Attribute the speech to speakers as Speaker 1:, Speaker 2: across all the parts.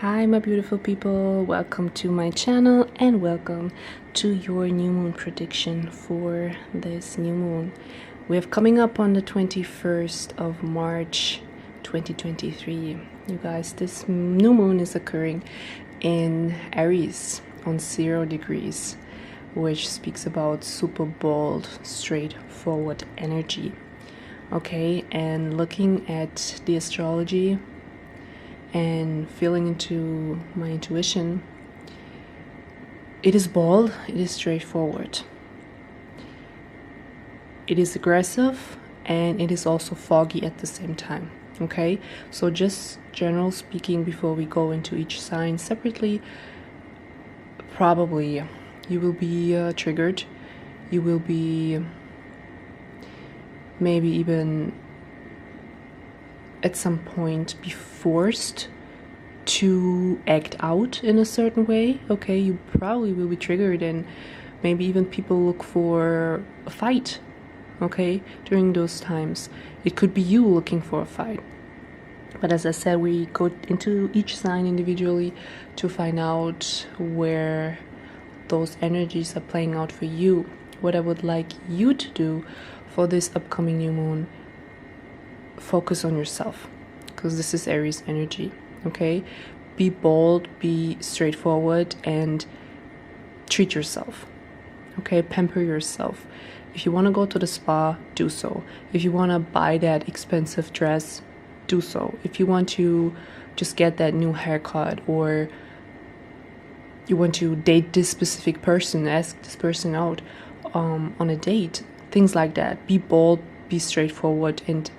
Speaker 1: Hi my beautiful people, welcome to my channel and welcome to your new moon prediction for this new moon. We have coming up on the 21st of March 2023. You guys, this new moon is occurring in Aries on 0 degrees, which speaks about super bold, straightforward energy. Okay, and looking at the astrology and feeling into my intuition, it is bold, it is straightforward, it is aggressive, and it is also foggy at the same time. Okay, so just general speaking, before we go into each sign separately, probably you will be triggered, you will be maybe even at some point be forced to act out in a certain way. Okay, you probably will be triggered, and maybe even people look for a fight. Okay, during those times it could be you looking for a fight. But as I said, we go into each sign individually to find out where those energies are playing out for you. What I would like you to do for this upcoming new moon: focus on yourself, because this is Aries energy. Okay, be bold, be straightforward, and treat yourself. Okay, pamper yourself. If you want to go to the spa, do so. If you want to buy that expensive dress, do so. If you want to just get that new haircut, or you want to date this specific person, ask this person out on a date, things like that. Be bold, be straightforward, and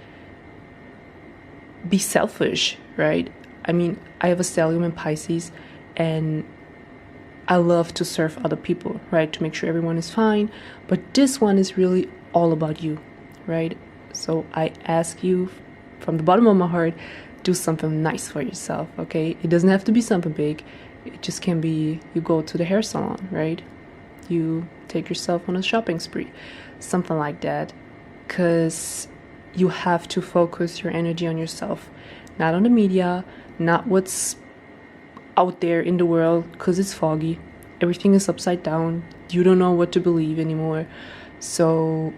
Speaker 1: be selfish, right? I mean, I have a stellium in Pisces, and I love to serve other people, right? To make sure everyone is fine. But this one is really all about you, right? So I ask you from the bottom of my heart, do something nice for yourself, okay? It doesn't have to be something big. It just can be, you go to the hair salon, right? You take yourself on a shopping spree, something like that. Because you have to focus your energy on yourself, not on the media, not what's out there in the world, because it's foggy. Everything is upside down. You don't know what to believe anymore. So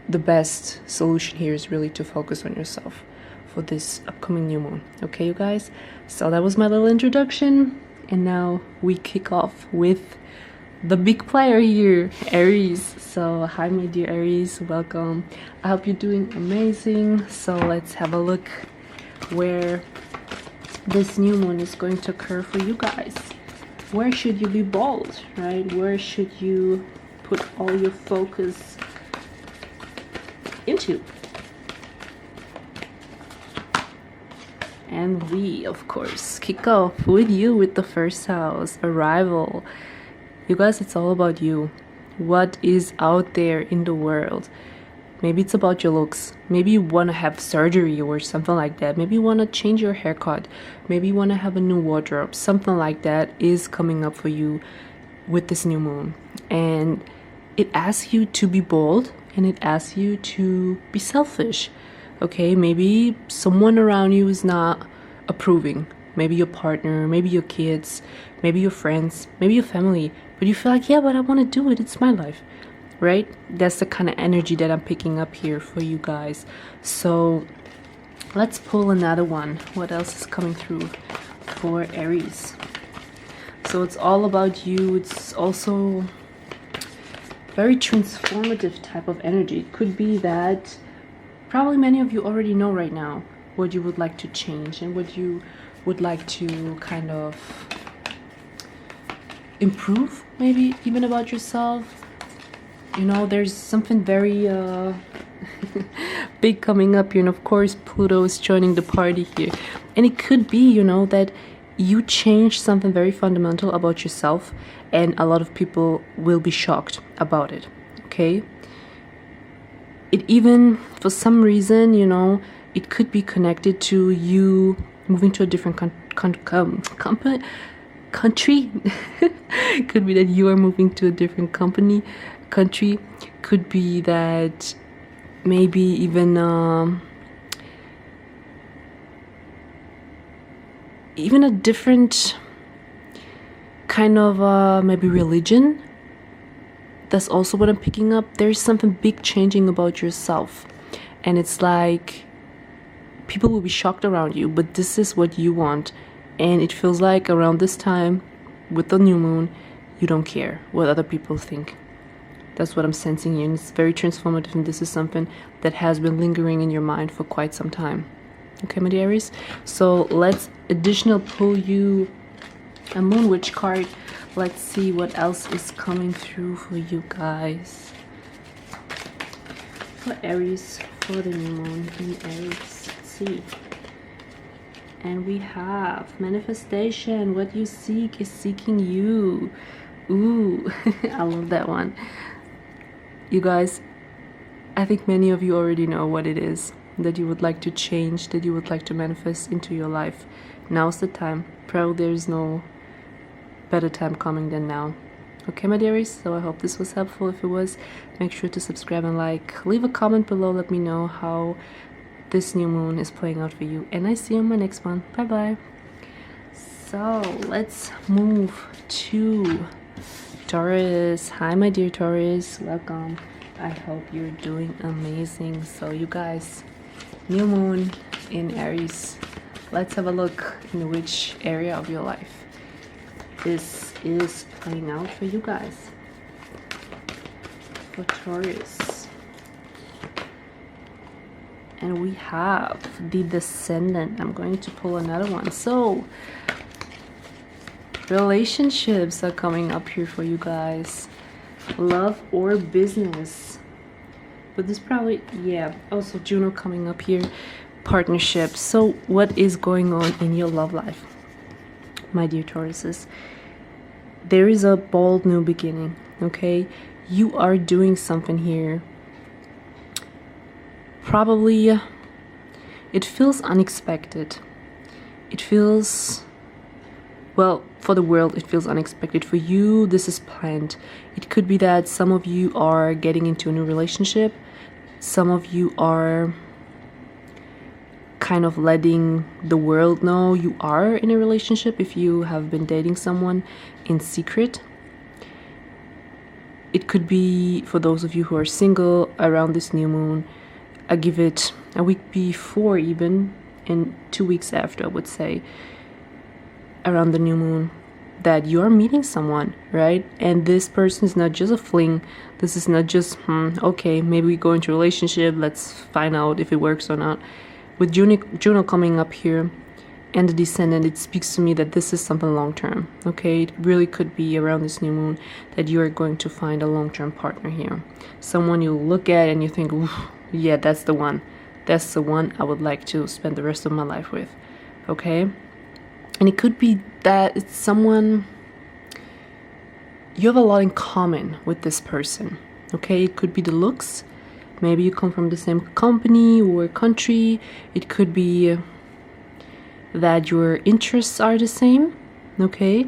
Speaker 1: the best solution here is really to focus on yourself for this upcoming new moon. Okay, you guys? So that was my little introduction. And now we kick off with the big player here, Aries. So hi my dear Aries, welcome. I hope you're doing amazing. So let's have a look where this new moon is going to occur for you guys. Where should you be bold, right? Where should you put all your focus into? And we, of course, kick off with you with the first house, arrival. You guys, it's all about you. What is out there in the world? Maybe it's about your looks. Maybe you want to have surgery or something like that. Maybe you want to change your haircut. Maybe you want to have a new wardrobe. Something like that is coming up for you with this new moon. And it asks you to be bold, and it asks you to be selfish. Okay, maybe someone around you is not approving. Maybe your partner, maybe your kids, maybe your friends, maybe your family. But you feel like, yeah, but I want to do it. It's my life, right? That's the kind of energy that I'm picking up here for you guys. So let's pull another one. What else is coming through for Aries? So it's all about you. It's also very transformative type of energy. It could be that probably many of you already know right now what you would like to change and what you would like to kind of improve, maybe even about yourself. You know, there's something very big coming up, and of course Pluto is joining the party here. And it could be, you know, that you change something very fundamental about yourself, and a lot of people will be shocked about it. Okay, it even, for some reason, you know, it could be connected to you moving to a different country. Could be that you are moving to a different country. Could be that maybe even even a different kind of maybe religion. That's also what I'm picking up. There's something big changing about yourself, and it's like people will be shocked around you, but this is what you want. And it feels like around this time with the new moon, you don't care what other people think. That's what I'm sensing here, and it's very transformative, and this is something that has been lingering in your mind for quite some time. Okay, my dear Aries, so let's additional pull you a moon witch card. Let's see what else is coming through for you guys. For Aries, for the new moon in Aries. Let's see. And we have manifestation. What you seek is seeking you. Ooh, I love that one. You guys, I think many of you already know what it is that you would like to change, that you would like to manifest into your life. Now's the time. Probably there's no better time coming than now. Okay, my dearies, so I hope this was helpful. If it was, make sure to subscribe and like. Leave a comment below. Let me know how this new moon is playing out for you. And I see you on my next one. Bye bye. So let's move to Taurus. Hi, my dear Taurus. Welcome. I hope you're doing amazing. So you guys, new moon in Aries. Let's have a look in which area of your life this is playing out for you guys. For Taurus. And we have the Descendant. I'm going to pull another one. So relationships are coming up here for you guys. Love or business. But this probably, yeah, also Juno coming up here. Partnership. So what is going on in your love life, my dear Tauruses? There is a bold new beginning. Okay, you are doing something here. Probably it feels unexpected. It feels, well, for the world it feels unexpected. For you, this is planned. It could be that some of you are getting into a new relationship. Some of you are kind of letting the world know you are in a relationship. If you have been dating someone in secret, it could be for those of you who are single around this new moon. I give it a week before, even, and 2 weeks after, I would say, around the new moon, that you are meeting someone, right? And this person is not just a fling. This is not just okay, maybe we go into a relationship, let's find out if it works or not. With Juno coming up here and the Descendant, it speaks to me that this is something long-term. Okay, it really could be around this new moon that you are going to find a long-term partner here. Someone you look at and you think, yeah, that's the one. That's the one I would like to spend the rest of my life with. Okay? And it could be that it's someone you have a lot in common with this person. Okay? It could be the looks. Maybe you come from the same company or country. It could be that your interests are the same, okay?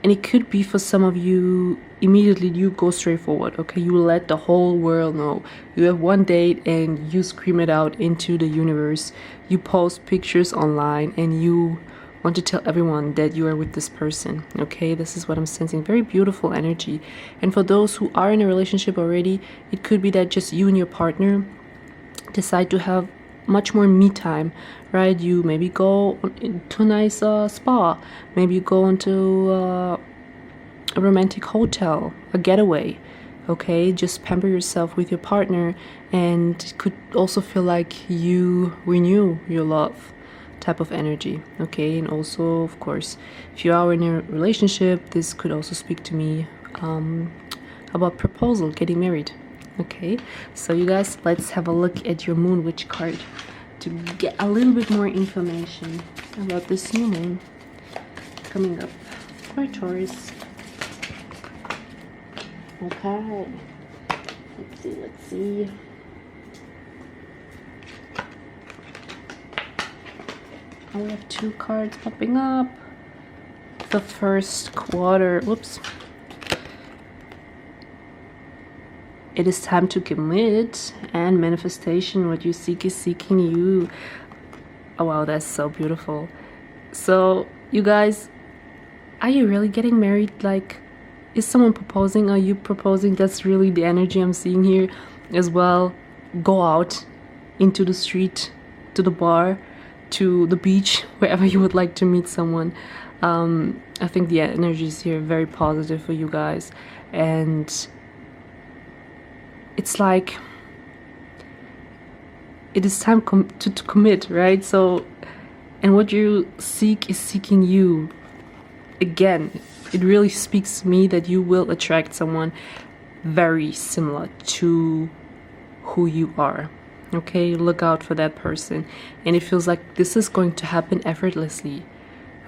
Speaker 1: And it could be for some of you, immediately you go straight forward, okay? You let the whole world know. You have one date and you scream it out into the universe. You post pictures online and you want to tell everyone that you are with this person. Okay, this is what I'm sensing. Very beautiful energy. And for those who are in a relationship already, it could be that just you and your partner decide to have much more me time, right? You maybe go to a nice spa, maybe you go into a romantic hotel, a getaway. Okay, just pamper yourself with your partner, and it could also feel like you renew your love type of energy. Okay, and also, of course, if you are in a relationship, this could also speak to me about proposal, getting married. Okay, so you guys, let's have a look at your moon witch card to get a little bit more information about this new moon coming up for Taurus. Okay, let's see. We have 2 cards popping up. The first quarter, whoops. It is time to commit, and manifestation. What you seek is seeking you. Oh wow, that's so beautiful. So you guys, are you really getting married? Like, is someone proposing? Are you proposing? That's really the energy I'm seeing here as well. Go out into the street, to the bar, to the beach, wherever you would like to meet someone. I think the energy is here very positive for you guys, and it's like it is time to commit, right? So, and what you seek is seeking you. Again, it really speaks to me that you will attract someone very similar to who you are. Okay, look out for that person, and it feels like this is going to happen effortlessly.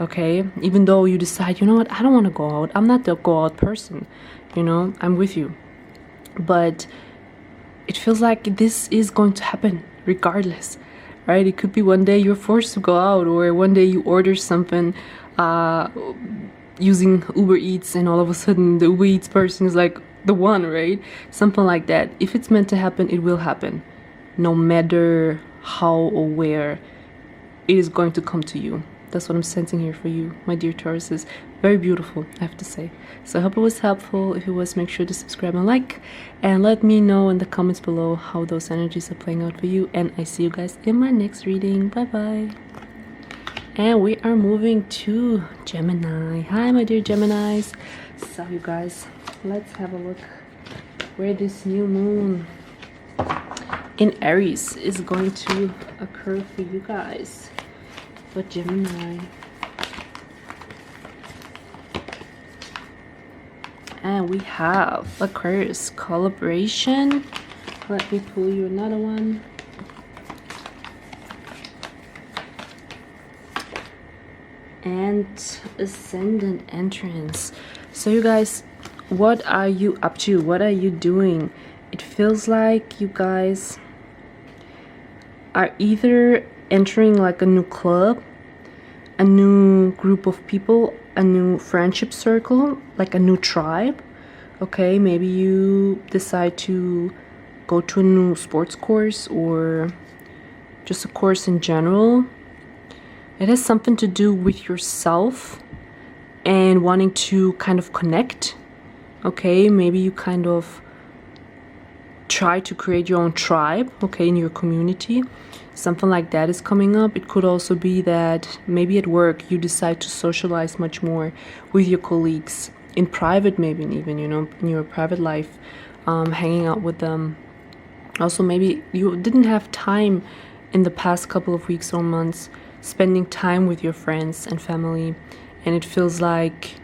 Speaker 1: Okay, even though you decide, you know what, I don't want to go out, I'm not the go out person, you know, I'm with you, but it feels like this is going to happen regardless, right? It could be one day you're forced to go out, or one day you order something using Uber Eats, and all of a sudden the Uber Eats person is like the one, right? Something like that. If it's meant to happen, it will happen, no matter how or where. It is going to come to you. That's what I'm sensing here for you, my dear Tauruses. Very beautiful, I have to say. So I hope it was helpful. If it was, make sure to subscribe and like, and let me know in the comments below how those energies are playing out for you. And I see you guys in my next reading. Bye bye. And we are moving to Gemini. Hi, my dear Geminis. So you guys, let's have a look where this new moon in Aries is going to occur for you guys. For Gemini. And we have Aquarius collaboration. Let me pull you another one. And ascendant entrance. So you guys, what are you up to? What are you doing? It feels like you guys are either entering like a new club, a new group of people, a new friendship circle, like a new tribe. Okay, maybe you decide to go to a new sports course, or just a course in general. It has something to do with yourself and wanting to kind of connect. Okay, maybe you kind of try to create your own tribe, okay, in your community. Something like that is coming up. It could also be that maybe at work you decide to socialize much more with your colleagues, in private maybe, even, you know, in your private life, hanging out with them. Also, maybe you didn't have time in the past couple of weeks or months spending time with your friends and family, and it feels like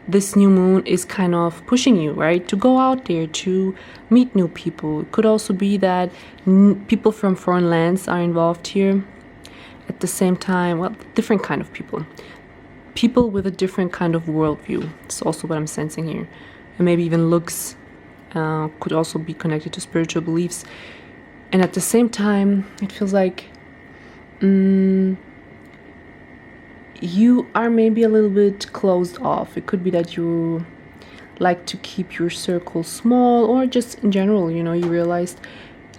Speaker 1: this new moon is kind of pushing you, right, to go out there, to meet new people. It could also be that people from foreign lands are involved here. At the same time, well, different kind of people. People with a different kind of worldview. It's also what I'm sensing here. And maybe even looks could also be connected to spiritual beliefs. And at the same time, it feels like you are maybe a little bit closed off. It could be that you like to keep your circle small, or just in general, you know, you realized,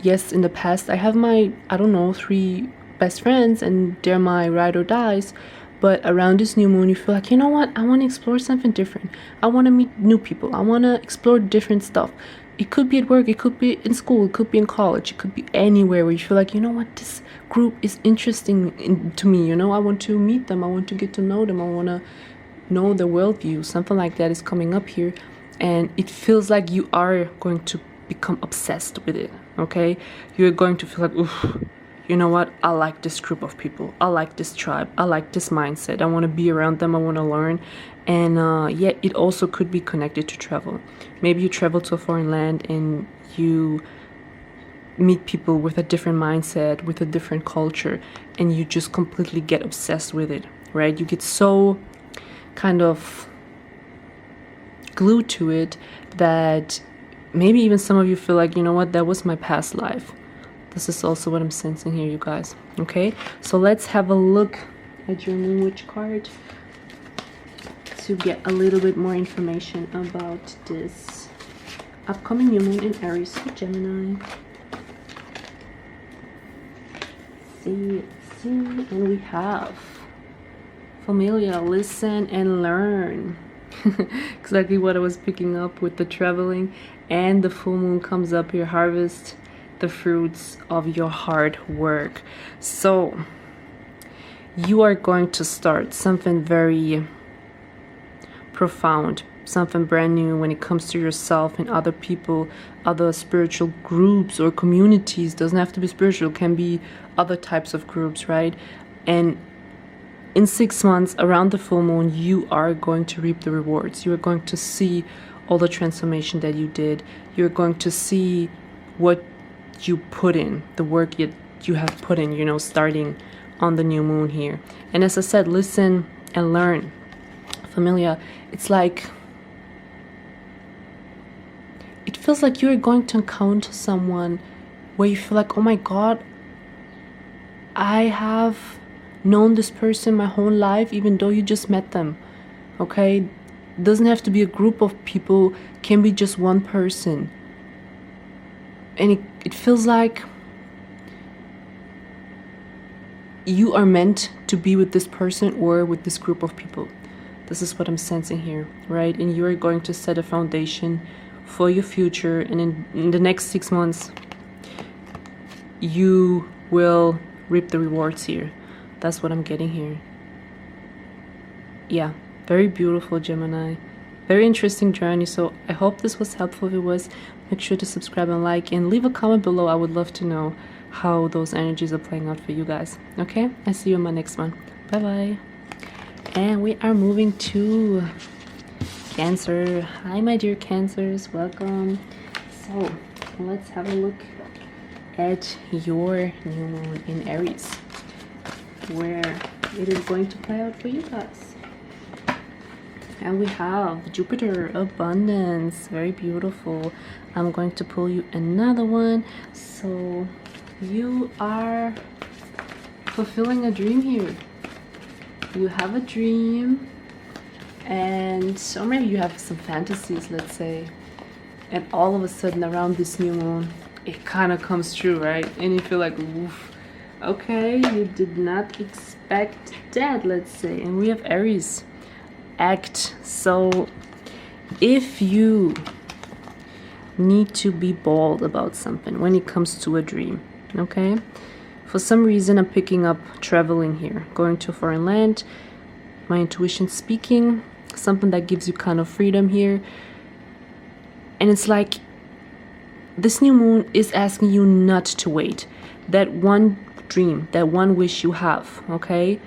Speaker 1: yes, in the past I have my, I don't know, 3 best friends and they're my ride or dies, but around this new moon you feel like, you know what, I want to explore something different. I want to meet new people. I want to explore different stuff. It could be at work, it could be in school, it could be in college, it could be anywhere where you feel like, you know what, this group is interesting to me, you know, I want to meet them, I want to get to know them, I want to know their worldview. Something like that is coming up here, and it feels like you are going to become obsessed with it, okay? You're going to feel like, oof, you know what, I like this group of people, I like this tribe, I like this mindset, I want to be around them, I want to learn. And yet it also could be connected to travel. Maybe you travel to a foreign land and you meet people with a different mindset, with a different culture, and you just completely get obsessed with it, right? You get so kind of glued to it that maybe even some of you feel like, you know what, that was my past life. This is also what I'm sensing here, you guys. Okay, so let's have a look at your Moon Witch card to get a little bit more information about this upcoming new moon in Aries for Gemini. See, And we have familiar, listen and learn. Exactly what I was picking up with the traveling. And the full moon comes up here, harvest the fruits of your hard work. So you are going to start something very profound, something brand new when it comes to yourself and other people, other spiritual groups or communities. Doesn't have to be spiritual, can be other types of groups, right? And in 6 months around the full moon, you are going to reap the rewards. You are going to see all the transformation that you did. You're going to see what you put in, the work you have put in, you know, starting on the new moon here. And as I said, listen and learn. Familiar, it's like, it feels like you're going to encounter someone where you feel like, oh my God, I have known this person my whole life, even though you just met them. Okay, doesn't have to be a group of people, can be just one person. And it feels like you are meant to be with this person or with this group of people. This is what I'm sensing here, right? And you are going to set a foundation for your future. And in the next 6 months, you will reap the rewards here. That's what I'm getting here. Yeah, very beautiful, Gemini. Very interesting journey. So I hope this was helpful. If it was, make sure to subscribe and like, and leave a comment below. I would love to know how those energies are playing out for you guys. Okay, I see you in my next one. Bye bye. And we are moving to Cancer. Hi, my dear Cancers, welcome. So let's have a look at your new moon in Aries, where it is going to play out for you guys. And we have Jupiter, abundance, very beautiful. I'm going to pull you another one. So you are fulfilling a dream here. You have a dream, and or maybe you have some fantasies, let's say, and all of a sudden around this new moon it kind of comes true, right? And you feel like, oof, okay, you did not expect that, let's say. And we have Aries, act. So if you need to be bold about something when it comes to a dream, okay, for some reason I'm picking up traveling here, going to a foreign land, my intuition speaking, something that gives you kind of freedom here. And it's like this new moon is asking you not to wait. That one dream, that one wish you have, okay,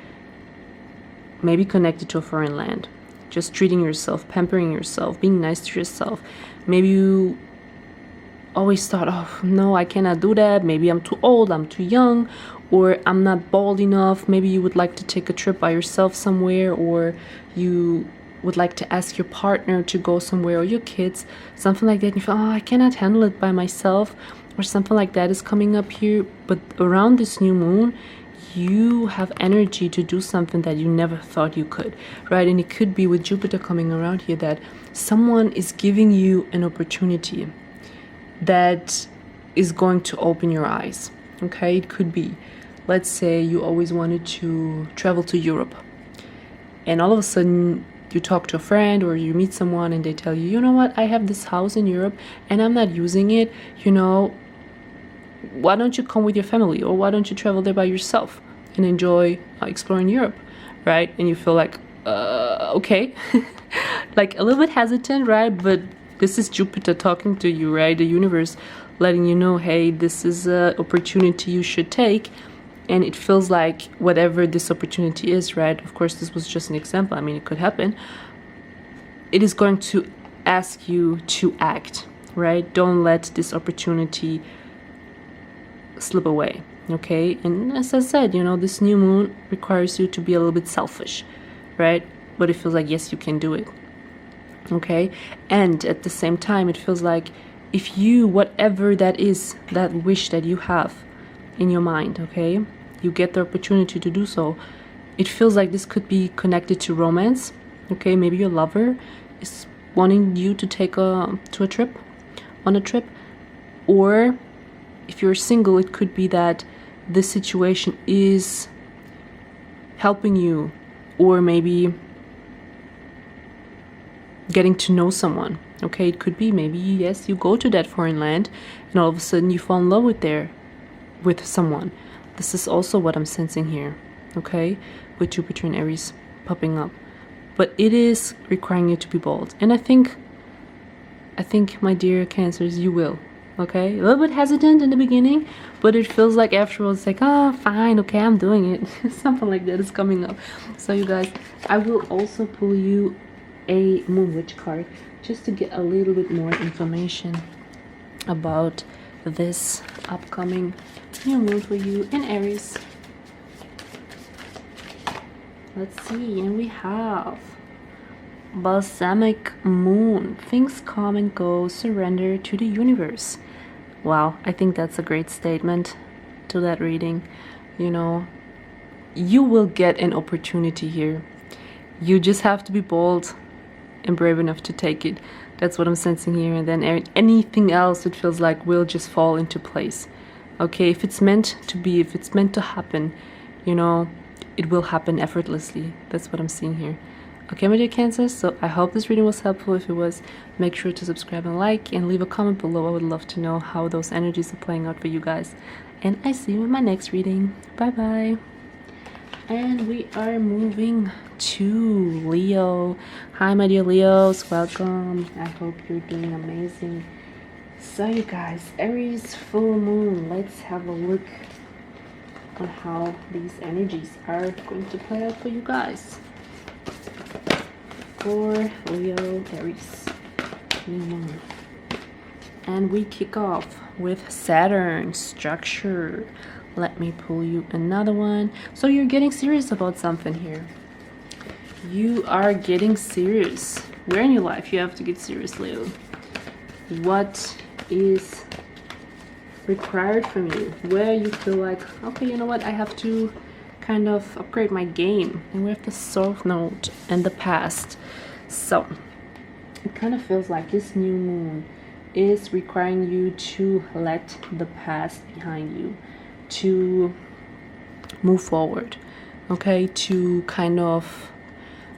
Speaker 1: maybe connected to a foreign land, just treating yourself, pampering yourself, being nice to yourself. Maybe you always thought, oh no, I cannot do that, maybe I'm too old, I'm too young, or I'm not bold enough. Maybe you would like to take a trip by yourself somewhere, or you would like to ask your partner to go somewhere, or your kids, something like that, and you feel, oh, I cannot handle it by myself, or something like that is coming up here. But around this new moon, you have energy to do something that you never thought you could, right? And it could be with Jupiter coming around here that someone is giving you an opportunity that is going to open your eyes, okay? It could be, let's say you always wanted to travel to Europe, and all of a sudden you talk to a friend or you meet someone and they tell you, you know what, I have this house in Europe and I'm not using it, you know, why don't you come with your family, or why don't you travel there by yourself and enjoy exploring Europe, right? And you feel like, okay, like a little bit hesitant, right? But this is Jupiter talking to you, right? The universe letting you know, hey, this is an opportunity you should take. And it feels like whatever this opportunity is, right? Of course, this was just an example. I mean, it could happen. It is going to ask you to act, right? Don't let this opportunity slip away, okay? And as I said, you know, this new moon requires you to be a little bit selfish, right? But it feels like, yes, you can do it, okay? And at the same time, it feels like if you, whatever that is, that wish that you have in your mind, okay, you get the opportunity to do so, it feels like this could be connected to romance, okay? Maybe your lover is wanting you to take on a trip, or if you're single, it could be that this situation is helping you, or maybe getting to know someone. Okay, it could be maybe, yes, you go to that foreign land and all of a sudden you fall in love with someone. This is also what I'm sensing here, okay, with Jupiter and Aries popping up. But it is requiring you to be bold. And I think, my dear Cancers, you will. Okay, a little bit hesitant in the beginning, but it feels like afterwards, like, oh, fine, okay, I'm doing it. Something like that is coming up. So you guys, I will also pull you a Moon Witch card just to get a little bit more information about this upcoming new moon for you in Aries. Let's see, and we have Balsamic Moon. Things come and go, surrender to the universe. Wow, I think that's a great statement to that reading. You know, you will get an opportunity here. You just have to be bold and brave enough to take it. That's what I'm sensing here. And then anything else, it feels like, will just fall into place. Okay, if it's meant to be, if it's meant to happen, you know, it will happen effortlessly. That's what I'm seeing here. Okay, my dear Cancers, so I hope this reading was helpful. If it was, make sure to subscribe and like, and leave a comment below. I would love to know how those energies are playing out for you guys. And I see you in my next reading. Bye bye. And we are moving to Leo. Hi, my dear Leos, welcome. I hope you're doing amazing. So you guys, Aries full moon. Let's have a look on how these energies are going to play out for you guys. For Leo, Aries, new moon. And we kick off with Saturn, structure. Let me pull you another one. So you're getting serious about something here. You are getting serious. Where in your life you have to get serious, Leo? What is required from you? Where you feel like, okay, you know what, I have to kind of upgrade my game. And we have the South Node and the past. So it kind of feels like this new moon is requiring you to let the past behind you, to move forward, okay, to kind of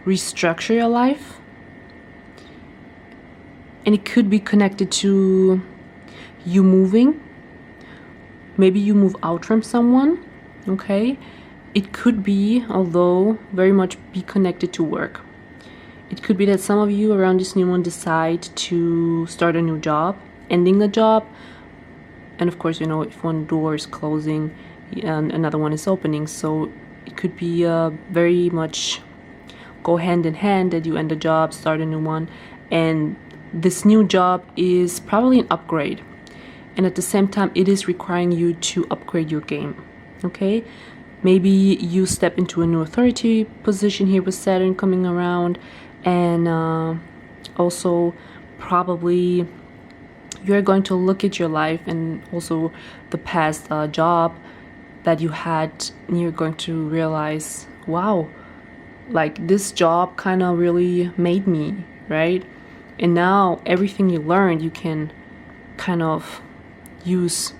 Speaker 1: restructure your life. And it could be connected to you moving. Maybe you move out from someone, okay. It could be, although, very much be connected to work. It could be that some of you around this new moon decide to start a new job, ending a job. And of course, you know, if one door is closing and another one is opening. So it could be very much go hand in hand that you end a job, start a new one. And this new job is probably an upgrade. And at the same time, it is requiring you to upgrade your game, okay? Maybe you step into a new authority position here with Saturn coming around. And also probably you're going to look at your life and also the past job that you had, and you're going to realize, wow, like this job kind of really made me, right? And now everything you learned, you can kind of use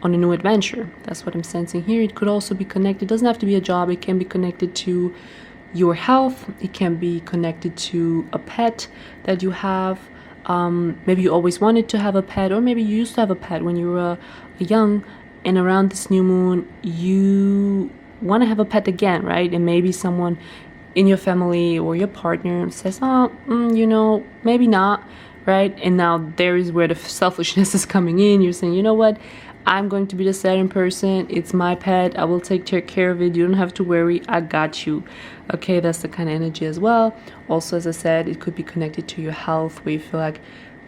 Speaker 1: on a new adventure. That's what I'm sensing here. It could also be connected. It doesn't have to be a job. It can be connected to your health. It can be connected to a pet that you have. Maybe you always wanted to have a pet, or maybe you used to have a pet when you were young, and around this new moon you want to have a pet again, right? And maybe someone in your family or your partner says, oh, you know, maybe not, right? And now there is where the selfishness is coming in. You're saying, you know what, I'm going to be the Saturn person. It's my pet. I will take care of it. You don't have to worry. I got you. Okay, that's the kind of energy as well. Also, as I said, it could be connected to your health, where you feel like,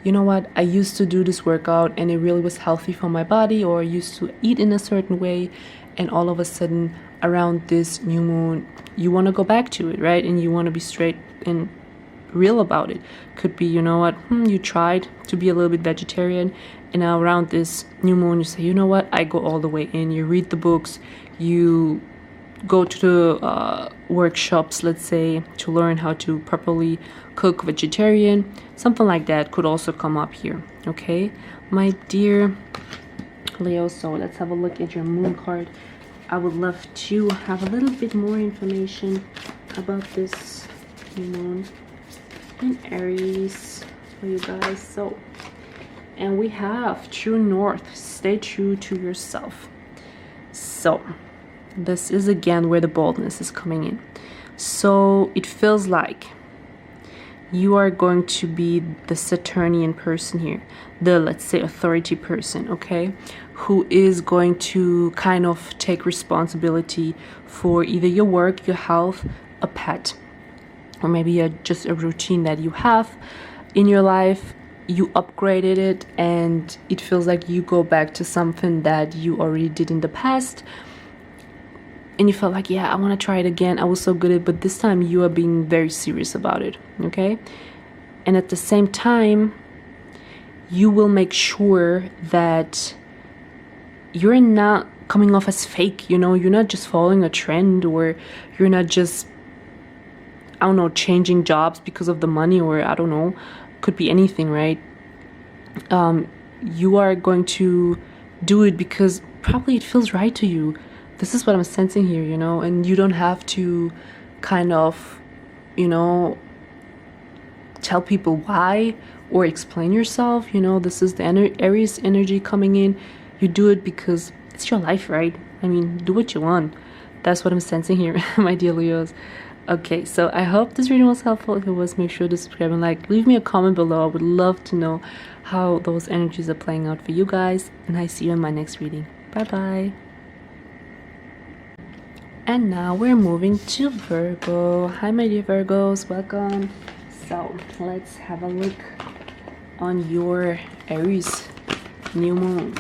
Speaker 1: you know what, I used to do this workout and it really was healthy for my body, or I used to eat in a certain way, and all of a sudden around this new moon you want to go back to it, right? And you want to be straight and real about it. Could be, you know what, you tried to be a little bit vegetarian, and now around this new moon you say, you know what, I go all the way in. You read the books, you go to the workshops, let's say, to learn how to properly cook vegetarian. Something like that could also come up here, okay, my dear Leo. So let's have a look at your moon card. I would love to have a little bit more information about this new moon in Aries for you guys. So, and we have true north, stay true to yourself. So this is again where the boldness is coming in. So it feels like you are going to be the Saturnian person here, the, let's say, authority person, okay, who is going to kind of take responsibility for either your work, your health, a pet, or maybe just a routine that you have in your life. You upgraded it and it feels like you go back to something that you already did in the past, and you felt like, yeah, I want to try it again, I was so good at it, but this time you are being very serious about it, okay? And at the same time, you will make sure that you're not coming off as fake, you know, you're not just following a trend, or you're not just, I don't know, changing jobs because of the money, or I don't know, could be anything, right? You are going to do it because probably it feels right to you. This is what I'm sensing here, you know, and you don't have to kind of, you know, tell people why or explain yourself, you know. This is the Aries energy coming in. You do it because it's your life, right? I mean, do what you want. That's what I'm sensing here, my dear Leos. Okay, so I hope this reading was helpful. If it was, make sure to subscribe and like. Leave me a comment below. I would love to know how those energies are playing out for you guys. And I see you in my next reading. Bye-bye. And now we're moving to Virgo. Hi, my dear Virgos. Welcome. So let's have a look on your Aries new moon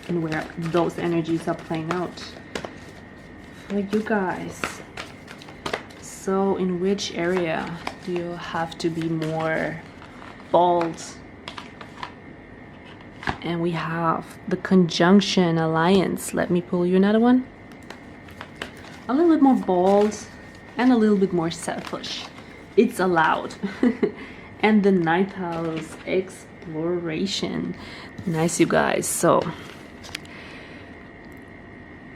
Speaker 1: and where those energies are playing out for you guys. So in which area do you have to be more bold? And we have the conjunction alliance. Let me pull you another one. A little bit more bold and a little bit more selfish. It's allowed. And the ninth house, exploration. Nice, you guys. So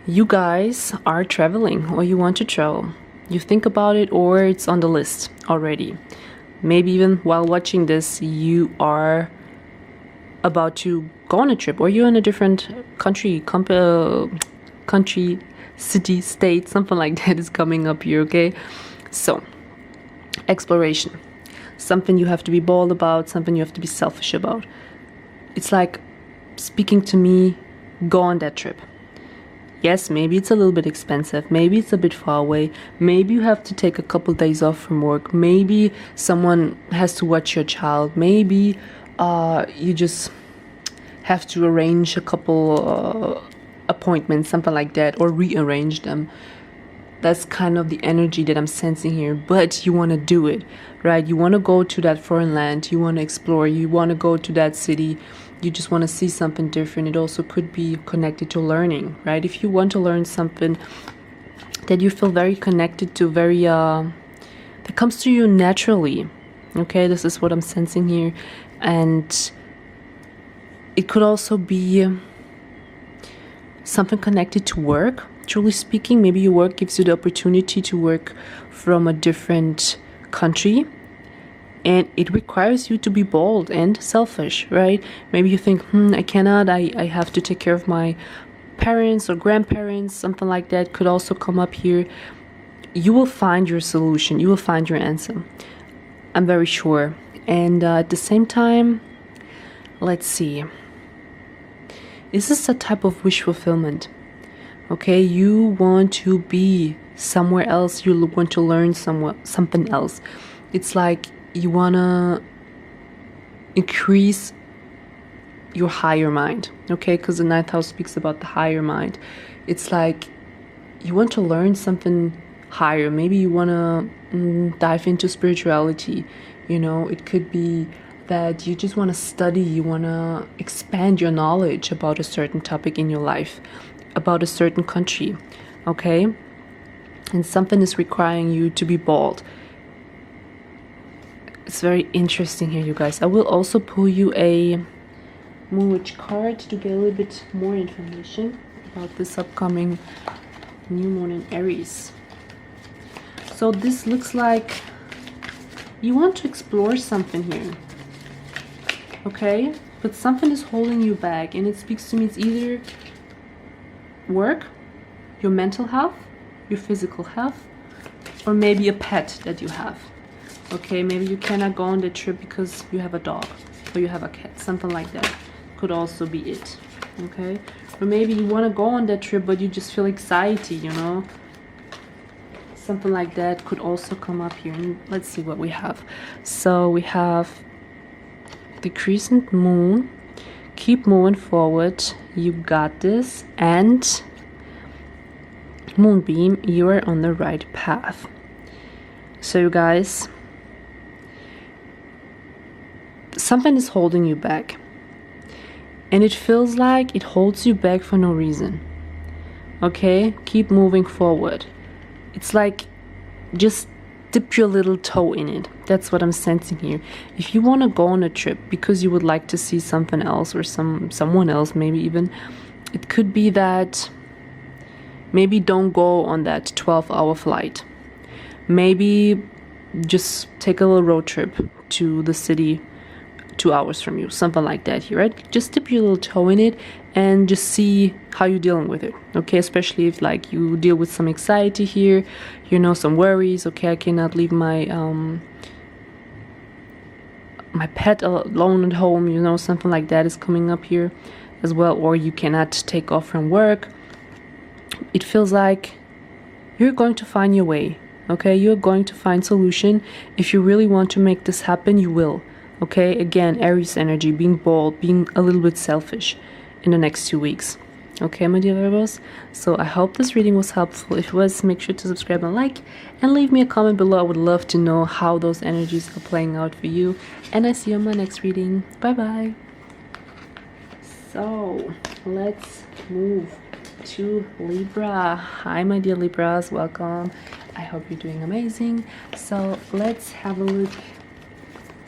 Speaker 1: you guys are traveling, or you want to travel. You think about it, or it's on the list already. Maybe even while watching this, you are about to go on a trip, or you're in a different country, city, state, something like that is coming up here, okay? So, exploration. Something you have to be bold about, something you have to be selfish about. It's like speaking to me, go on that trip. Yes, maybe it's a little bit expensive, maybe it's a bit far away, maybe you have to take a couple days off from work, maybe someone has to watch your child, maybe you just have to arrange a couple appointments, something like that, or rearrange them. That's kind of the energy that I'm sensing here. But you want to do it, right? You want to go to that foreign land, you want to explore, you want to go to that city, you just want to see something different. It also could be connected to learning, right? If you want to learn something that you feel very connected to, very that comes to you naturally, okay? This is what I'm sensing here. And it could also be something connected to work. Truly speaking, maybe your work gives you the opportunity to work from a different country, and it requires you to be bold and selfish, right? Maybe you think, I cannot, I have to take care of my parents or grandparents, something like that could also come up here. You will find your solution, you will find your answer, I'm very sure. And at the same time, let's see, is this a type of wish fulfillment? Okay, you want to be somewhere else, you want to learn something else. It's like you want to increase your higher mind, okay? Because the ninth house speaks about the higher mind. It's like you want to learn something higher. Maybe you want to dive into spirituality, you know? It could be that you just want to study, you want to expand your knowledge about a certain topic in your life, about a certain country, okay? And something is requiring you to be bold. It's very interesting here, you guys. I will also pull you a Moonwitch card to get a little bit more information about this upcoming new moon in Aries. So this looks like you want to explore something here, okay? But something is holding you back, and it speaks to me. It's either work, your mental health, your physical health, or maybe a pet that you have. Okay, maybe you cannot go on the trip because you have a dog or you have a cat, something like that could also be it. Okay, or maybe you want to go on that trip but you just feel anxiety, you know, something like that could also come up here. And let's see what we have. So we have the crescent moon, keep moving forward, you got this, and moonbeam, you are on the right path. So you guys, something is holding you back, and it feels like it holds you back for no reason. Okay, keep moving forward. It's like just dip your little toe in it. That's what I'm sensing here. If you want to go on a trip because you would like to see something else or someone else, maybe even, it could be that maybe don't go on that 12-hour flight. Maybe just take a little road trip to the city 2 hours from you, something like that here, right? Just dip your little toe in it and just see how you're dealing with it, okay? Especially if like you deal with some anxiety here, you know, some worries. Okay, I cannot leave my my pet alone at home, you know, something like that is coming up here as well. Or you cannot take off from work. It feels like you're going to find your way. Okay, you're going to find solution. If you really want to make this happen, you will. Okay, again, Aries energy, being bold, being a little bit selfish in the next 2 weeks. Okay, my dear Virgos, so I hope this reading was helpful. If it was, make sure to subscribe and like, and leave me a comment below. I would love to know how those energies are playing out for you. And I see you on my next reading. Bye bye. So let's move to Libra. Hi, my dear Libras, welcome. I hope you're doing amazing. So let's have a look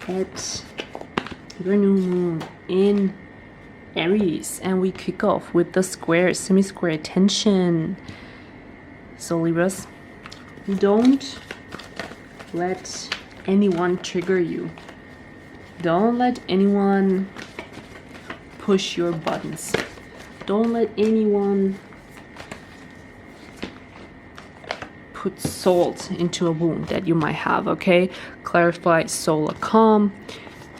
Speaker 1: at your new moon in Aries, and we kick off with the square, semi-square tension. So Libras, don't let anyone trigger you. Don't let anyone push your buttons. Don't let anyone put salt into a wound that you might have, okay? Clarify, solar calm,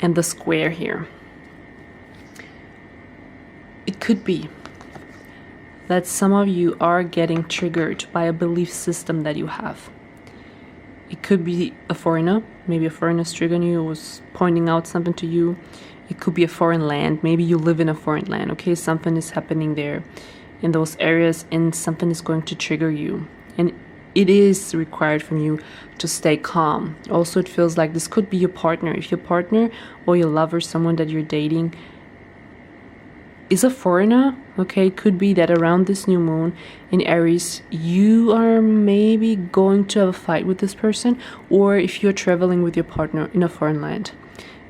Speaker 1: and the square here. It could be that some of you are getting triggered by a belief system that you have. It could be a foreigner. Maybe a foreigner is triggering you, was pointing out something to you. It could be a foreign land. Maybe you live in a foreign land, okay? Something is happening there in those areas, and something is going to trigger you. And it is required from you to stay calm. Also, it feels like this could be your partner. If your partner or your lover, someone that you're dating, is a foreigner, okay, it could be that around this new moon in Aries, you are maybe going to have a fight with this person, or if you're traveling with your partner in a foreign land,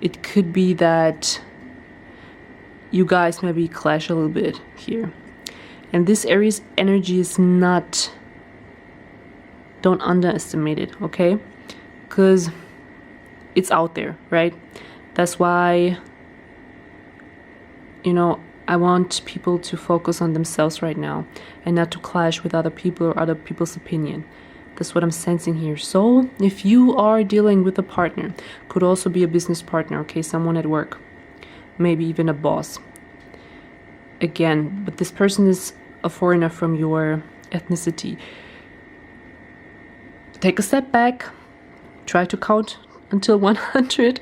Speaker 1: it could be that you guys maybe clash a little bit here. And this Aries energy is not, don't underestimate it, okay? Because it's out there, right? That's why, you know, I want people to focus on themselves right now and not to clash with other people or other people's opinion. That's what I'm sensing here. So if you are dealing with a partner, could also be a business partner, okay? Someone at work, maybe even a boss. Again, but this person is a foreigner from your ethnicity. Take a step back, try to count until 100,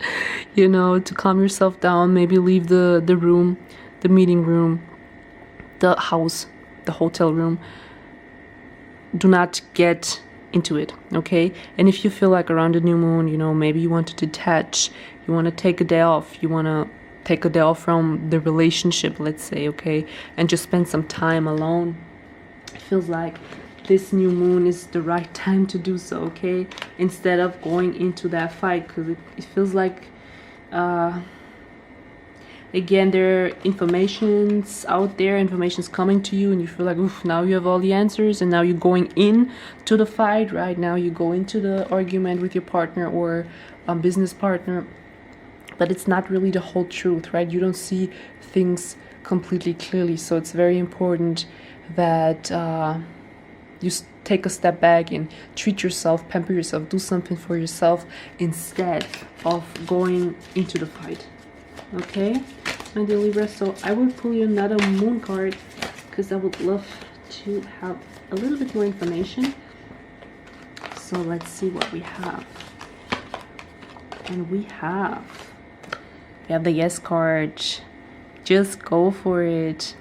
Speaker 1: you know, to calm yourself down. Maybe leave the room, the meeting room, the house, the hotel room. Do not get into it, okay? And if you feel like around the new moon, you know, maybe you want to detach, you want to take a day off, you want to take a day off from the relationship, let's say, okay? And just spend some time alone. It feels like this new moon is the right time to do so, okay? Instead of going into that fight, because it feels like Again, there are informations out there, information's coming to you, and you feel like, oof, now you have all the answers, and now you're going in to the fight, right? Now you go into the argument with your partner or business partner, but it's not really the whole truth, right? You don't see things completely clearly, so it's very important that you take a step back and treat yourself, pamper yourself, do something for yourself instead of going into the fight. Okay, my dear Libra, so I will pull you another moon card because I would love to have a little bit more information. So let's see what we have. And we have the yes card. Just go for it.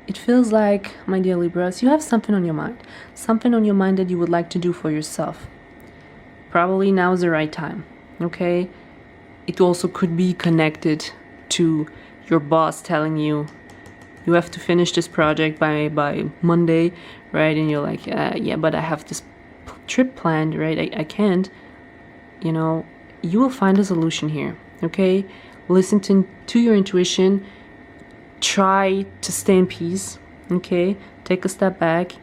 Speaker 1: It feels like, my dear Libras, you have something on your mind. Something on your mind that you would like to do for yourself. Probably now is the right time, okay? It also could be connected to your boss telling you, you have to finish this project by Monday, right? And you're like, yeah, but I have this trip planned, right? I can't. You know, you will find a solution here, okay? Listen to your intuition. Try to stay in peace, okay? Take a step back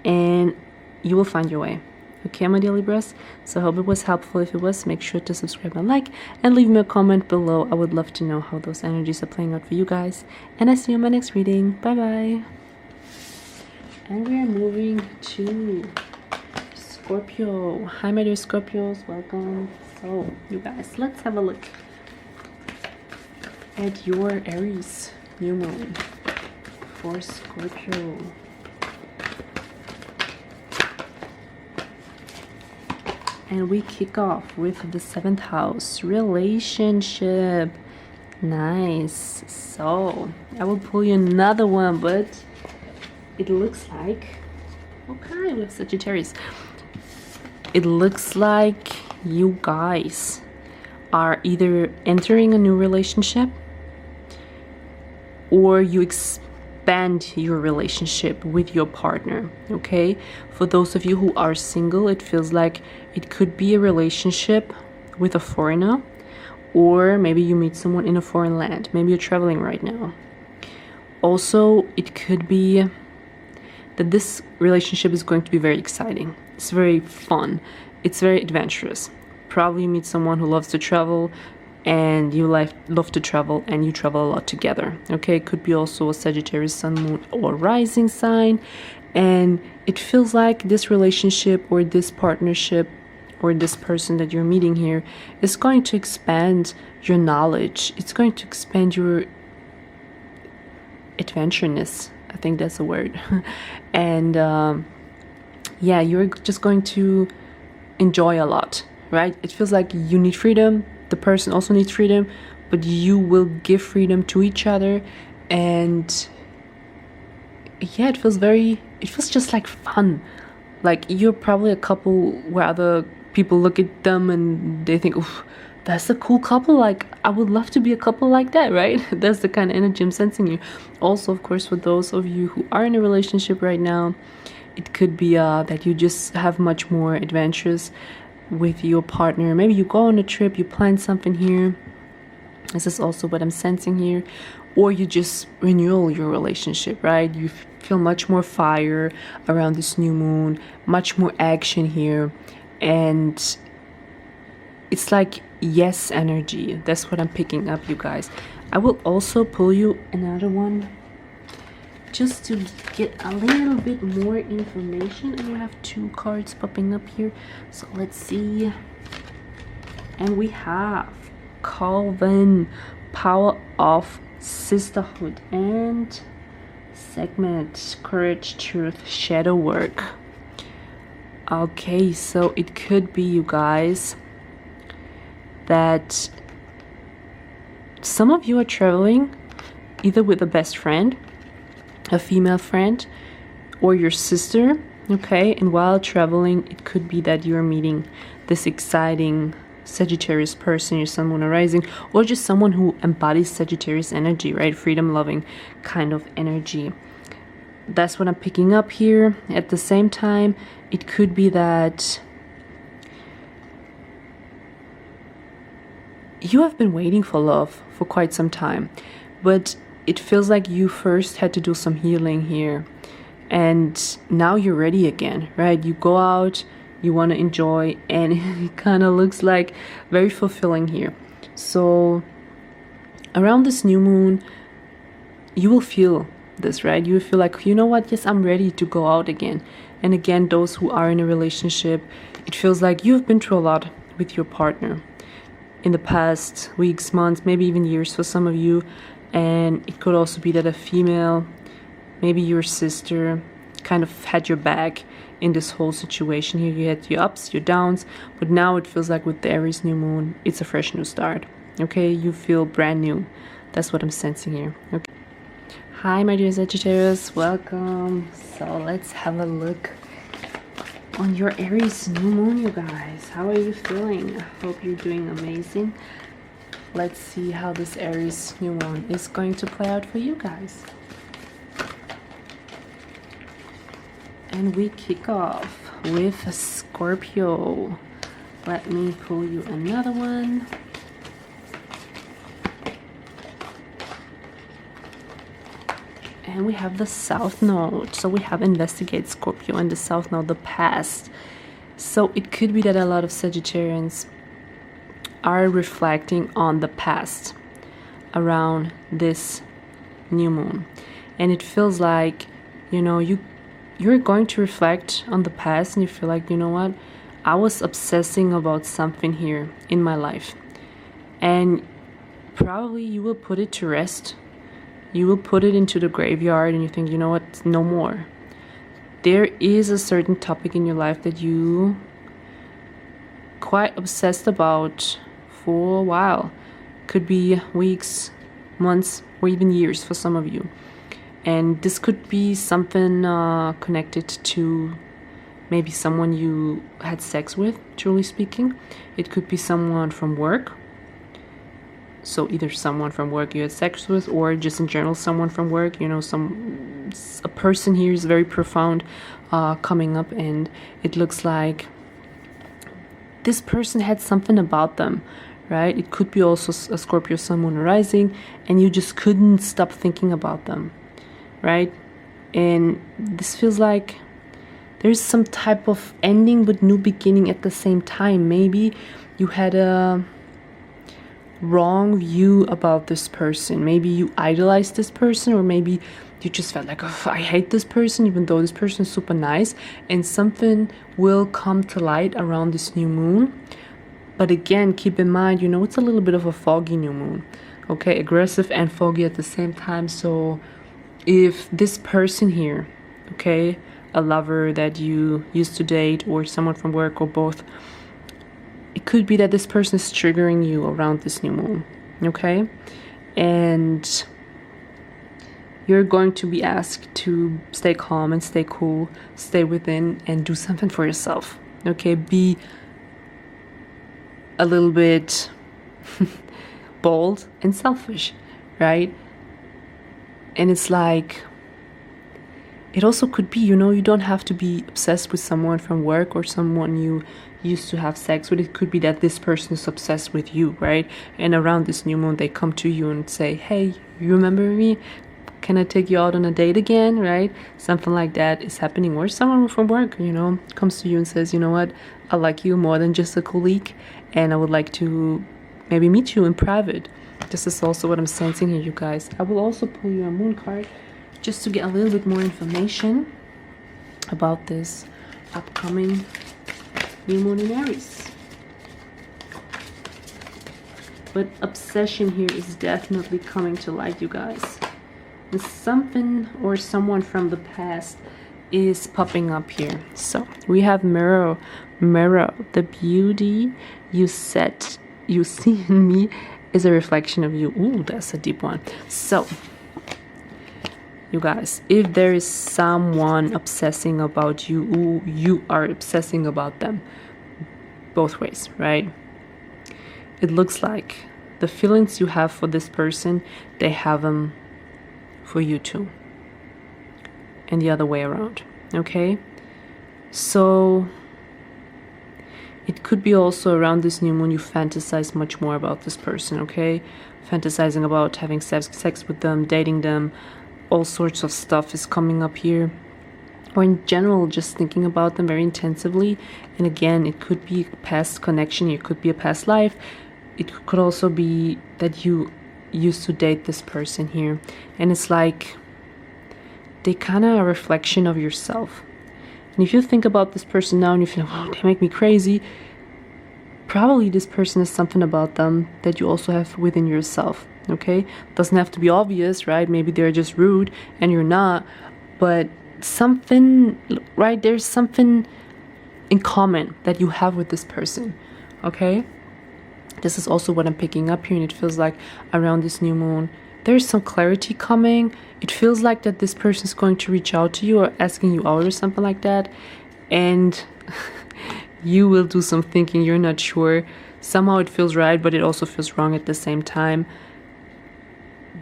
Speaker 1: and you will find your way. Okay, my dear Libras, so I hope it was helpful. If it was, make sure to subscribe and like, and leave me a comment below. I would love to know how those energies are playing out for you guys. And I see you in my next reading. Bye bye. And we are moving to Scorpio. Hi, my dear Scorpios, welcome. So, you guys, let's have a look at your Aries new moon for Scorpio. And we kick off with the 7th house, relationship. Nice. So I will pull you another one, but it looks like, okay, we have Sagittarius. It looks like you guys are either entering a new relationship or you expand your relationship with your partner, okay? For those of you who are single, it feels like it could be a relationship with a foreigner, or maybe you meet someone in a foreign land. Maybe you're traveling right now. Also, it could be that this relationship is going to be very exciting. It's very fun. It's very adventurous. Probably you meet someone who loves to travel, and you love to travel, and you travel a lot together, okay? It could be also a Sagittarius sun, moon, or rising sign, and it feels like this relationship or this partnership or this person that you're meeting here is going to expand your knowledge. It's going to expand your adventureness. I think that's a word. And yeah, you're just going to enjoy a lot, right? It feels like you need freedom. The person also needs freedom, but you will give freedom to each other. And yeah, it feels just like fun. Like you're probably a couple where other people look at them and they think, oof, that's a cool couple. Like I would love to be a couple like that, right? That's the kind of energy I'm sensing you. Also, of course, for those of you who are in a relationship right now, it could be that you just have much more adventures with your partner. Maybe you go on a trip, you plan something here. This is also what I'm sensing here. Or you just renew your relationship, right? You feel much more fire around this new moon, much more action here. And it's like yes energy. That's what I'm picking up, you guys. I will also pull you another one just to get a little bit more information. And we have 2 cards popping up here, so let's see. And we have Calvin, power of sisterhood, and segment, courage, truth, shadow work. Okay, so it could be, you guys, that some of you are traveling either with a best friend, a female friend, or your sister, okay? And while traveling, it could be that you're meeting this exciting Sagittarius person, your sun, moon, or rising, or just someone who embodies Sagittarius energy, right? Freedom-loving kind of energy. That's what I'm picking up here. At the same time, it could be that you have been waiting for love for quite some time, but it feels like you first had to do some healing here, and now you're ready again, right? You go out, you want to enjoy, and it kind of looks like very fulfilling here. So around this new moon, you will feel this, right? You will feel like, you know what, yes, I'm ready to go out again. And again, those who are in a relationship, it feels like you've been through a lot with your partner in the past weeks, months, maybe even years for some of you. And it could also be that a female, maybe your sister, kind of had your back in this whole situation here. You had your ups, your downs, but now it feels like with the Aries new moon, it's a fresh new start. Okay, you feel brand new. That's what I'm sensing here. Okay. Hi, my dear Sagittarius, welcome. So let's have a look on your Aries new moon, you guys. How are you feeling? I hope you're doing amazing. Let's see how this Aries new moon is going to play out for you guys. And we kick off with a Scorpio. Let me pull you another one. And we have the South Node. So we have investigate Scorpio and the South Node, the past. So it could be that a lot of Sagittarians are reflecting on the past around this new moon. And it feels like, you know, you're going to reflect on the past and you feel like, you know what, I was obsessing about something here in my life. And probably you will put it to rest. You will put it into the graveyard and you think, you know what, no more. There is a certain topic in your life that you quite obsessed about for a while. Could be weeks, months, or even years for some of you. And this could be something connected to maybe someone you had sex with, truly speaking. It could be someone from work. So either someone from work you had sex with, or just in general someone from work. You know, a person here is very profound coming up, and it looks like this person had something about them, right? It could be also a Scorpio Sun, Moon, Rising, and you just couldn't stop thinking about them, right? And this feels like there's some type of ending but new beginning at the same time. Maybe you had a wrong view about this person. Maybe you idolized this person, or maybe you just felt like, oh, I hate this person, even though this person is super nice. And something will come to light around this new moon. But again, keep in mind, you know, it's a little bit of a foggy new moon. Okay, aggressive and foggy at the same time. So if this person here, okay, a lover that you used to date, or someone from work, or both, it could be that this person is triggering you around this new moon, okay? And you're going to be asked to stay calm and stay cool, stay within, and do something for yourself, okay? Be a little bit bold and selfish, right? And it's like, it also could be, you know, you don't have to be obsessed with someone from work or someone you used to have sex with. It could be that this person is obsessed with you, right? And around this new moon, they come to you and say, hey, you remember me? Can I take you out on a date again, right? Something like that is happening. Or someone from work, you know, comes to you and says, you know what, I like you more than just a colleague, and I would like to maybe meet you in private. This is also what I'm sensing here, you guys. I will also pull you a moon card just to get a little bit more information about this upcoming new moon in Aries. But obsession here is definitely coming to light, you guys. And something or someone from the past is popping up here. So we have mirror, the beauty you see in me is a reflection of you. Ooh, that's a deep one. So you guys, if there is someone obsessing about you, ooh, you are obsessing about them. Both ways, right? It looks like the feelings you have for this person, they have them for you too. And the other way around, okay? So It could be also around this new moon you fantasize much more about this person, okay? Fantasizing about having sex with them, dating them, all sorts of stuff is coming up here. Or in general, just thinking about them very intensively. And again, it could be a past connection, it could be a past life. It could also be that you used to date this person here. And it's like they kind of a reflection of yourself. And if you think about this person now and you feel, oh, they make me crazy, probably this person has something about them that you also have within yourself, okay? Doesn't have to be obvious, right? Maybe they're just rude and you're not, but something, right? There's something in common that you have with this person, okay? This is also what I'm picking up here, and it feels like around this new moon, there's some clarity coming. It feels like that this person is going to reach out to you or asking you out or something like that. And you will do some thinking, you're not sure. Somehow it feels right, but it also feels wrong at the same time.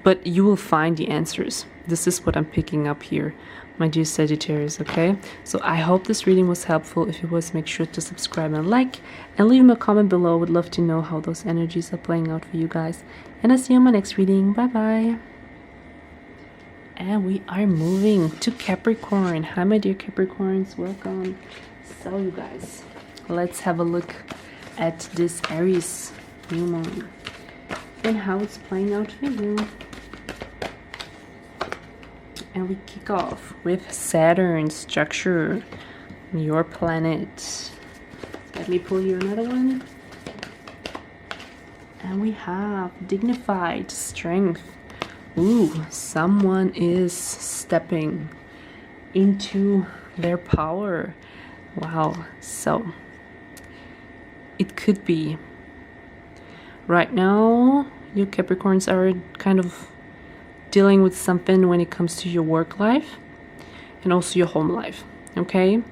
Speaker 1: But you will find the answers. This is what I'm picking up here, my dear Sagittarius, okay? So I hope this reading was helpful. If it was, make sure to subscribe and like, and leave me a comment below. I would love to know how those energies are playing out for you guys. And I'll see you on my next reading. Bye-bye. And we are moving to Capricorn. Hi, my dear Capricorns. Welcome. So, you guys, let's have a look at this Aries new moon and how it's playing out for you. And we kick off with Saturn structure, your planet. Let me pull you another one. And we have dignified strength. Ooh, someone is stepping into their power. Wow. So it could be right now you Capricorns are kind of dealing with something when it comes to your work life and also your home life, okay?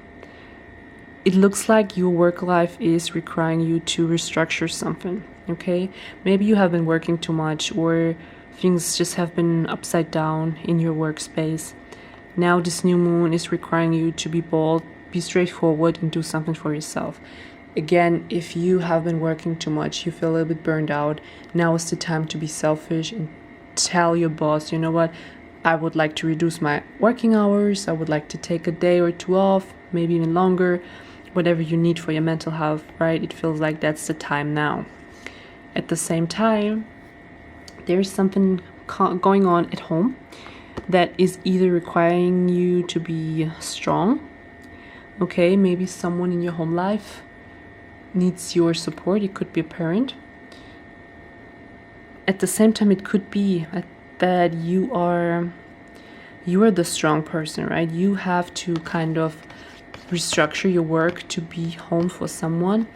Speaker 1: It looks like your work life is requiring you to restructure something, okay? Maybe you have been working too much or things just have been upside down in your workspace. Now this new moon is requiring you to be bold, be straightforward, and do something for yourself. Again, if you have been working too much, you feel a little bit burned out, now is the time to be selfish and tell your boss, you know what, I would like to reduce my working hours, I would like to take a day or two off, maybe even longer, whatever you need for your mental health, right? It feels like that's the time now. At the same time, there's something going on at home that is either requiring you to be strong, okay? Maybe someone in your home life needs your support. It could be a parent. At the same time, it could be that you are the strong person, right? You have to kind of restructure your work to be home for someone,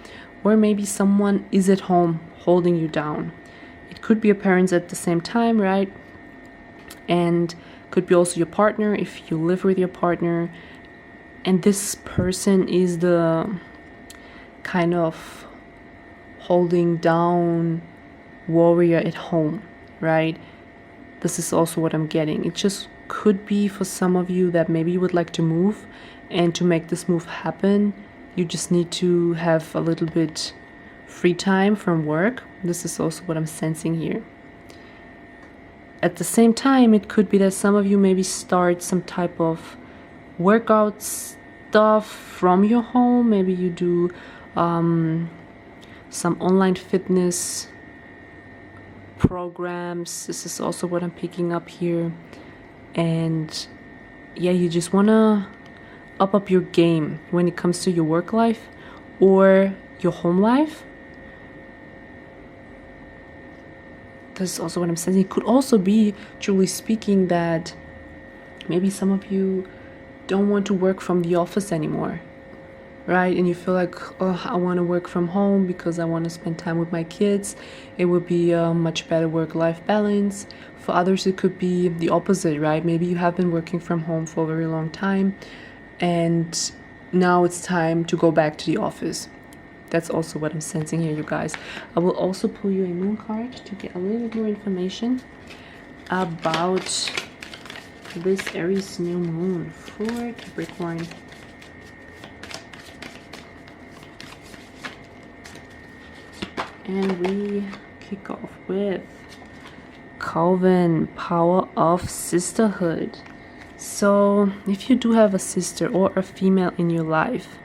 Speaker 1: or maybe someone is at home holding you down. It could be a parent at the same time, right? And could be also your partner if you live with your partner. And this person is the kind of holding down warrior at home, right? This is also what I'm getting. It just could be for some of you that maybe you would like to move, and to make this move happen, you just need to have a little bit free time from work. This is also what I'm sensing here. At the same time, it could be that some of you maybe start some type of workout stuff from your home. Maybe you do some online fitness programs. This is also what I'm picking up here. And yeah, you just want to up your game when it comes to your work life or your home life. This is also what I'm saying. It could also be, truly speaking, that maybe some of you don't want to work from the office anymore, right? And you feel like, oh, I want to work from home because I want to spend time with my kids. It would be a much better work-life balance. For others, it could be the opposite, right? Maybe you have been working from home for a very long time and now it's time to go back to the office. That's also what I'm sensing here, you guys. I will also pull you a moon card to get a little bit more information about this Aries new moon for Capricorn. And we kick off with Calvin, power of sisterhood. So if you do have a sister or a female in your life,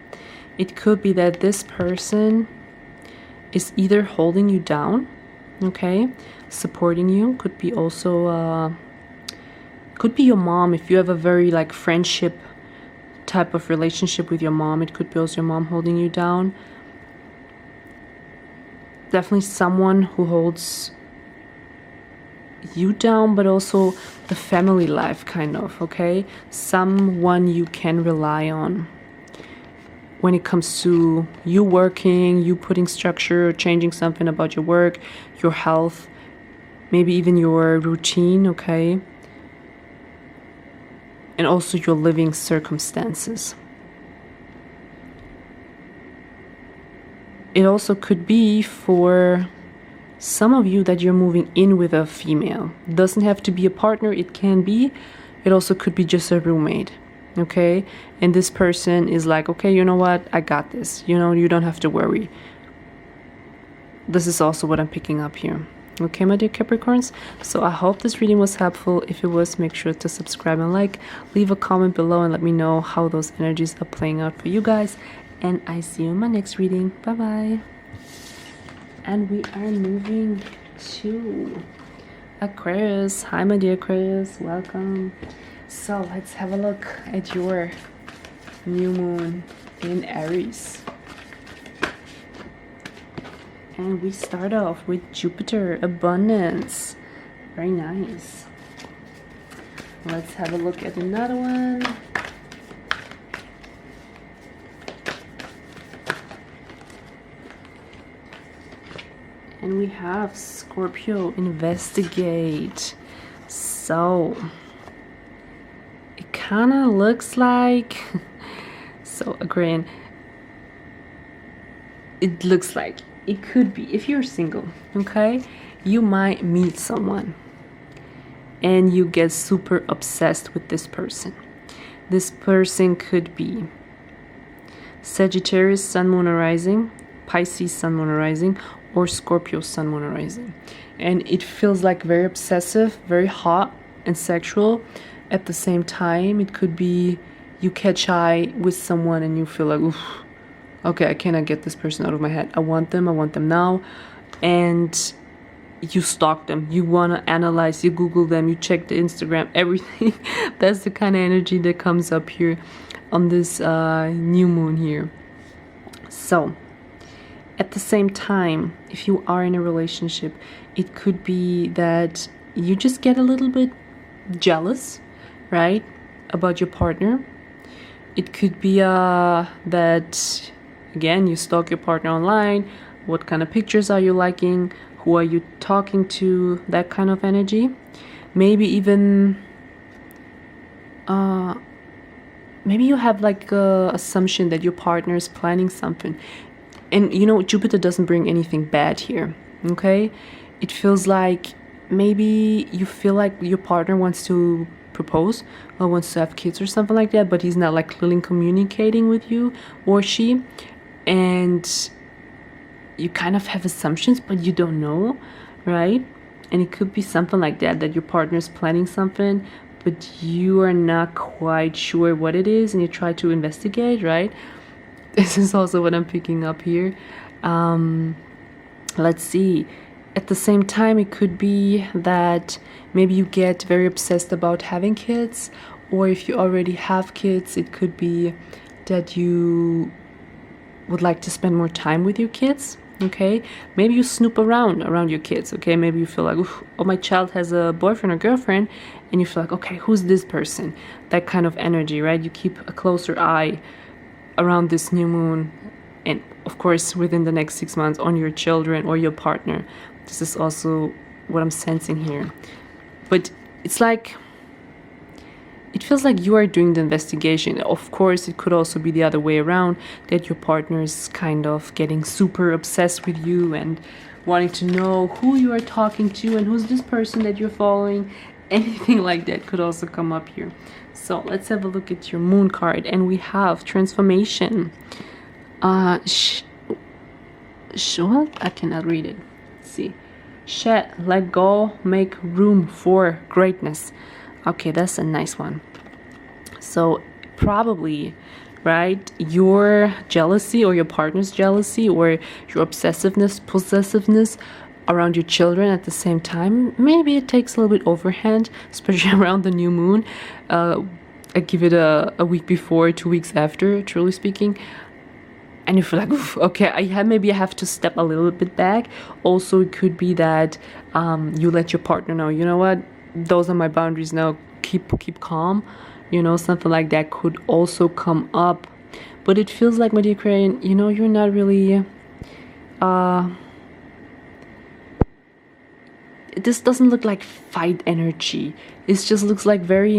Speaker 1: it could be that this person is either holding you down, okay, supporting you. Could be also could be your mom. If you have a very like friendship type of relationship with your mom, it could be also your mom holding you down. Definitely someone who holds you down, but also the family life kind of, okay? Someone you can rely on when it comes to you working, you putting structure, changing something about your work, your health, maybe even your routine, okay? And also your living circumstances. It also could be for some of you that you're moving in with a female. Doesn't have to be a partner, it can be. It also could be just a roommate, okay? And this person is like, okay, you know what? I got this. You know, you don't have to worry. This is also what I'm picking up here. Okay, my dear Capricorns? So I hope this reading was helpful. If it was, make sure to subscribe and like. Leave a comment below and let me know how those energies are playing out for you guys. And I see you in my next reading. Bye-bye. And we are moving to Aquarius. Hi, my dear Aquarius. Welcome. So let's have a look at your new moon in Aries. And we start off with Jupiter, abundance. Very nice. Let's have a look at another one. And we have Scorpio, investigate. So it kind of looks like, so Aquarian, it looks like it could be, if you're single, okay, you might meet someone and you get super obsessed with this person. This person could be Sagittarius, Sun, Moon, or Rising, Pisces, Sun, Moon, or Rising, or Scorpio, Sun, Moon, or Rising. And it feels like very obsessive, very hot and sexual. At the same time, it could be you catch eye with someone and you feel like, oof, okay, I cannot get this person out of my head. I want them now. And you stalk them. You want to analyze, you Google them, you check the Instagram, everything. That's the kind of energy that comes up here on this new moon here. So at the same time, if you are in a relationship, it could be that you just get a little bit jealous, right, about your partner. It could be that, again, you stalk your partner online. What kind of pictures are you liking? Who are you talking to? That kind of energy. Maybe even, maybe you have like a assumption that your partner is planning something. And you know, Jupiter doesn't bring anything bad here, okay? It feels like maybe you feel like your partner wants to propose or wants to have kids or something like that, but he's not like clearly communicating with you or she. And you kind of have assumptions, but you don't know, right? And it could be something like that, that your partner's planning something, but you are not quite sure what it is and you try to investigate, right? This is also what I'm picking up here. Let's see. At the same time, it could be that maybe you get very obsessed about having kids, or if you already have kids, it could be that you would like to spend more time with your kids, okay? Maybe you snoop around your kids, okay? Maybe you feel like, oh, my child has a boyfriend or girlfriend, and you feel like, okay, who's this person? That kind of energy, right? You keep a closer eye around this new moon, and of course within the next 6 months on your children or your partner. This is also what I'm sensing here. But it's like, it feels like you are doing the investigation. Of course, it could also be the other way around, that your partner is kind of getting super obsessed with you and wanting to know who you are talking to and who's this person that you're following. Anything like that could also come up here. So let's have a look at your moon card, and we have transformation, What? I cannot read it. Let's see. Shed, let go, make room for greatness. Okay, that's a nice one. So probably, right, your jealousy or your partner's jealousy or your obsessiveness, possessiveness around your children at the same time, maybe it takes a little bit overhand, especially around the new moon. I give it a week before, 2 weeks after, truly speaking. And you feel like, oof, okay, maybe I have to step a little bit back. Also, it could be that you let your partner know, you know what, those are my boundaries now, keep calm. You know, something like that could also come up. But it feels like, my dear Aquarian, you know, you're not really... this doesn't look like fight energy. It just looks like very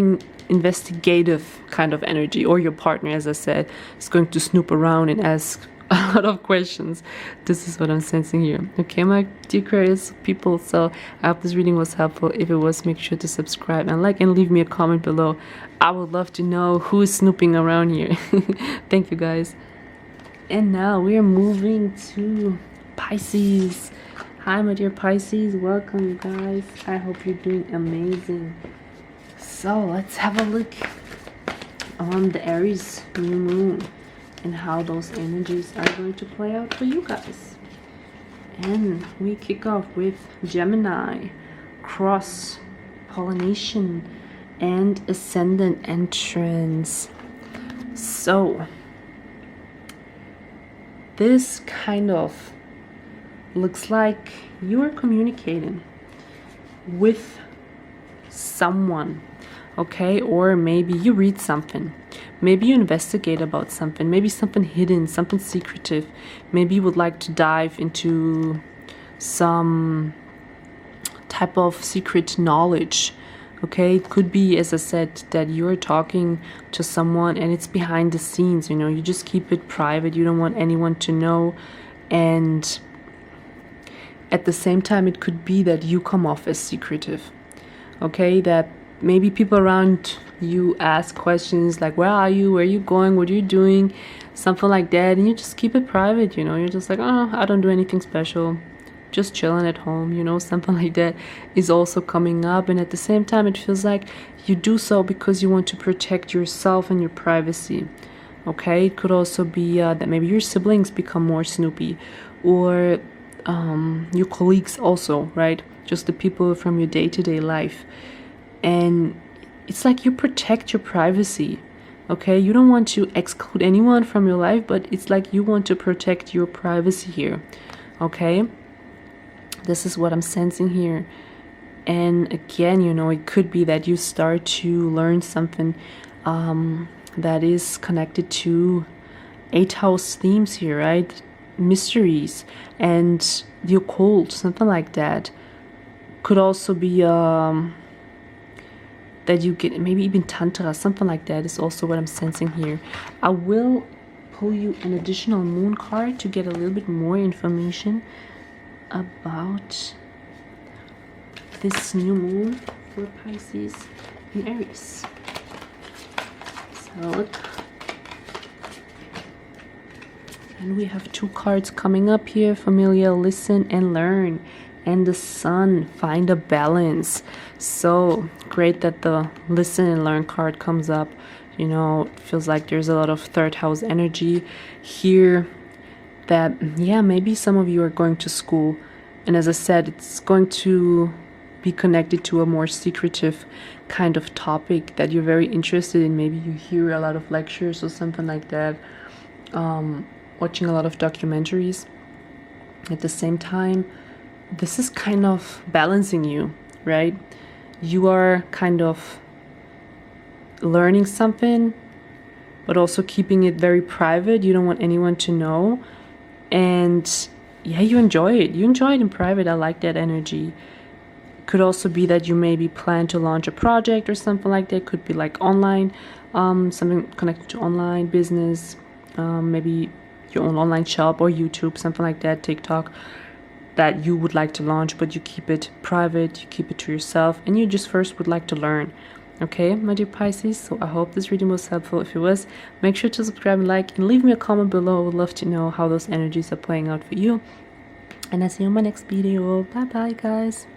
Speaker 1: investigative kind of energy. Or your partner, as I said, is going to snoop around and ask a lot of questions. This is what I'm sensing here. Okay, my dear Aquarius people, so I hope this reading was helpful. If it was, make sure to subscribe and like and leave me a comment below. I would love to know who is snooping around here. Thank you, guys. And now we are moving to Pisces. Hi, my dear Pisces. Welcome, you guys. I hope you're doing amazing. So let's have a look on the Aries new moon and how those energies are going to play out for you guys. And we kick off with Gemini, cross pollination, and ascendant entrance. So this kind of looks like you are communicating with someone, okay? Or maybe you read something, maybe you investigate about something, maybe something hidden, something secretive. Maybe you would like to dive into some type of secret knowledge, okay? It could be, as I said, that you're talking to someone and it's behind the scenes, you know, you just keep it private, you don't want anyone to know. And at the same time, it could be that you come off as secretive, okay? That maybe people around you ask questions like, where are you, where are you going, what are you doing, something like that, and you just keep it private, you know? You're just like, oh, I don't do anything special, just chilling at home, you know? Something like that is also coming up. And at the same time, it feels like you do so because you want to protect yourself and your privacy, okay? It could also be that maybe your siblings become more snoopy, or your colleagues also, right? Just the people from your day-to-day life. And it's like you protect your privacy, okay? You don't want to exclude anyone from your life, but it's like you want to protect your privacy here, okay? This is what I'm sensing here. And again, you know, it could be that you start to learn something that is connected to 8th house themes here, right? Mysteries and the occult, something like that. Could also be that you get maybe even tantra, something like that is also what I'm sensing here. I will pull you an additional moon card to get a little bit more information about this new moon for Pisces and Aries. So look. And we have 2 cards coming up here. Familial, listen and learn. And the Sun, find a balance. So great that the listen and learn card comes up. You know, it feels like there's a lot of 3rd house energy here. That, yeah, maybe some of you are going to school. And as I said, it's going to be connected to a more secretive kind of topic that you're very interested in. Maybe you hear a lot of lectures or something like that. Watching a lot of documentaries. At the same time, this is kind of balancing you, right? You are kind of learning something, but also keeping it very private. You don't want anyone to know. And yeah, you enjoy it. You enjoy it in private. I like that energy. Could also be that you maybe plan to launch a project or something like that. Could be like online, something connected to online business, maybe your own online shop or YouTube, something like that, TikTok, that you would like to launch, but you keep it private, you keep it to yourself, and you just first would like to learn. Okay, my dear Pisces, so I hope this reading was helpful. If it was, make sure to subscribe and like, and leave me a comment below. I would love to know how those energies are playing out for you. And I'll see you in my next video. Bye bye, guys.